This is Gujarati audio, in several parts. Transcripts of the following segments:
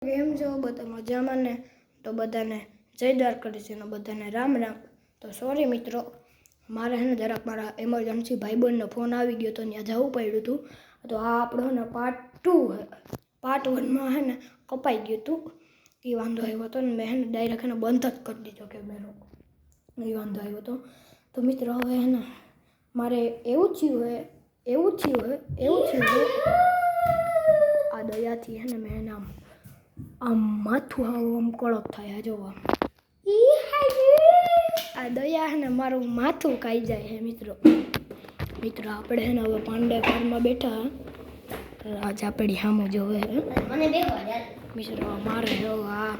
કેમ છો બધા મજામાં ને? તો બધાને જય દ્વારકાધીશ અને બધાને રામ રામ. તો સોરી મિત્રો, મારે હે ને જરાક મારા એમરજન્સી ભાઈબંધનો ફોન આવી ગયો તો ત્યાં જવું પડ્યું હતું. તો આ આપણો ને પાર્ટ 2 પાર્ટ 1માં હે ને કપાઈ ગયું હતું. એ વાંધો આવ્યો હતો ને મેં હે ને ડાયરેક્ટ એને બંધ જ કરી દીધો કેમેરો. એ વાંધો આવ્યો હતો. તો મિત્રો હવે હે ને મારે એવું થયું હે આ દયાથી હે ને મેં એને આમ માથું આમ કડક થાય જોવા. આ દયા હે ને મારું માથું ખાઈ જાય હે મિત્રો. આપણે હે ને હવે પાંડે ઘરમાં બેઠા આજ આપણી સામું જોવે હે. મને બેહવા દે મિત્રો મારે જો આ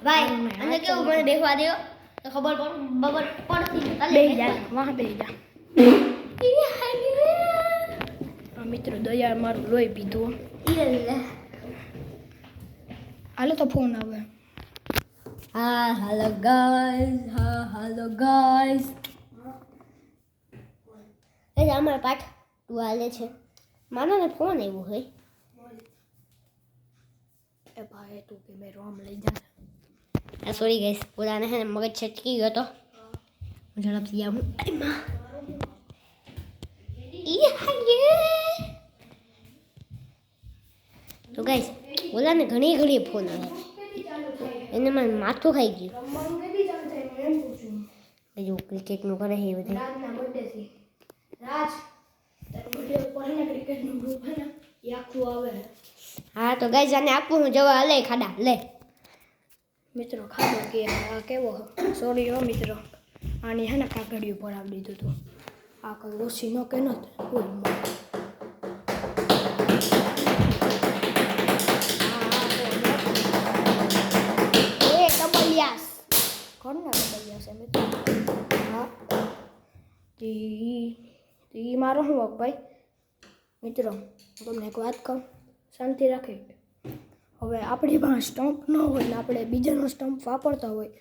ભાઈ અને કેવું મને બેહવા દેવો તો ખબર પડતી બે જા વાહ બે જા. આ મિત્રો દયા મારું લોહી પીધું. હાલો તો ફોન આવે. હેલો ગાઈસ એ અમાર પાઠ 2 હાલે છે. મારાને ફોન આવ્યો હોય એ ભાઈ તું કે મેં રોમ લઈ જા. સોરી ગાઈસ, પોતાને હે ને મગજ છટકી ગયો તો ઝડપથી આવું. તો ગાઈસ પોતાને ઘણી ફોન આવે એને મારું માથું ખાઈ ગયું. બીજું ક્રિકેટનું કરે છે બધું. રાજના બર્થડે રાજ તારો બર્થડે ઉપર ને ક્રિકેટનું ગ્રુપ હે ને એ આખું આવે. હા તો ગાઈસ આને આપું હું જવા લે ખાડા લે. મિત્રો ખાધો કે આ કેવો સોરી હો મિત્રો, આની હે ને કાકડીયું ભરાવી દીધું હતું. આ કઈ ઓછી ન કે નથી હા ઈ મારો શું વાક ભાઈ. મિત્રો હું તમને એક વાત કહું, શાંતિ રાખી. હવે આપણી પાસે સ્ટમ્પ ન હોય ને આપણે બીજાનો સ્ટમ્પ વાપરતા હોય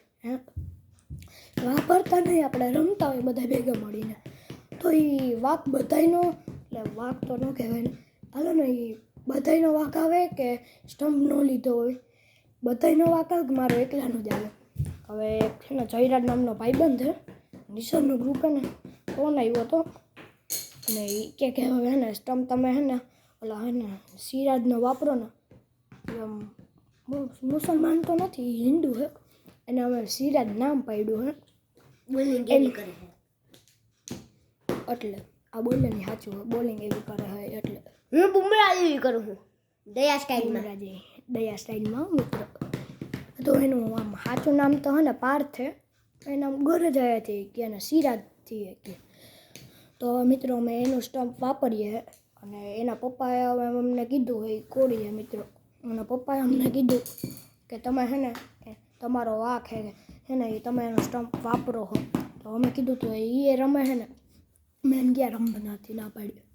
વાપરતા નહીં, આપણે રમતા હોય બધા ભેગા મળીને, તો એ વાક બધાયનો એટલે વાક તો ન કહેવાય ને, હાલો ને એ બધાયનો વાક આવે કે સ્ટમ્પ ન લીધો હોય બધાયનો વાક આવે કે મારો એકલાનો જ આવે. હવે છે ને જયરાજ નામનો ભાઈબંધ છે, નિસર્ગનું ગ્રુપ હે ને ફોન આવ્યો હતો ને એ કે હવે હે ને સ્ટમ્પ તમે હે ને ઓલા હે ને સિરાજનો વાપરો ને. મુસલમાન તો નથી, હિન્દુ હે, એને અમે સિરાજ નામ પાડ્યું હે. બોલિંગ એવી કરે છે એટલે આ બોલિંગ સાચું હોય, બોલિંગ એવી કરે છે એટલે હું બુમરાહ એવી કરું છું દયા સ્ટાઇલમાં મિત્રો. તો એનું આમ સાચું નામ તો હે ને પાર્થ છે, એના ગરજાયાથી કે એને સિરાજથી કે. તો મિત્રો અમે એનું સ્ટમ્પ વાપરીએ અને એના પપ્પાએ હવે અમને કીધું એ કોળી છે મિત્રો. એના પપ્પાએ અમને કીધું કે તમે હે ને તમારો વાક હે ને એ તમે એનો સ્ટમ્પ વાપરો હો. તો અમે કીધું તો એ રમે છે ને મેં ગયા રમવાનાથી ના પાડ્યું.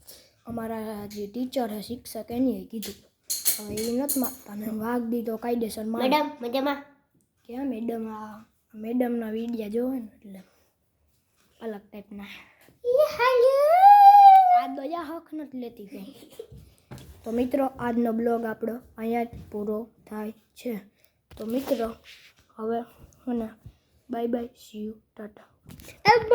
અમારા જે ટીચર છે શિક્ષક એની કીધું. હવે એ નથી માગતા ને વાઘ દીધો કાયદેસર. મેડમ મજામાં ક્યાં મેડમ? આ મેડમના વિડીયા જોવે ને એટલે અલગ ટાઈપના. આ દયા હક નથી લેતી કંઈ. તો મિત્રો આજનો બ્લોગ આપણો અહીંયા જ પૂરો થાય છે. તો મિત્રો હવે bye bye, C you, Tata.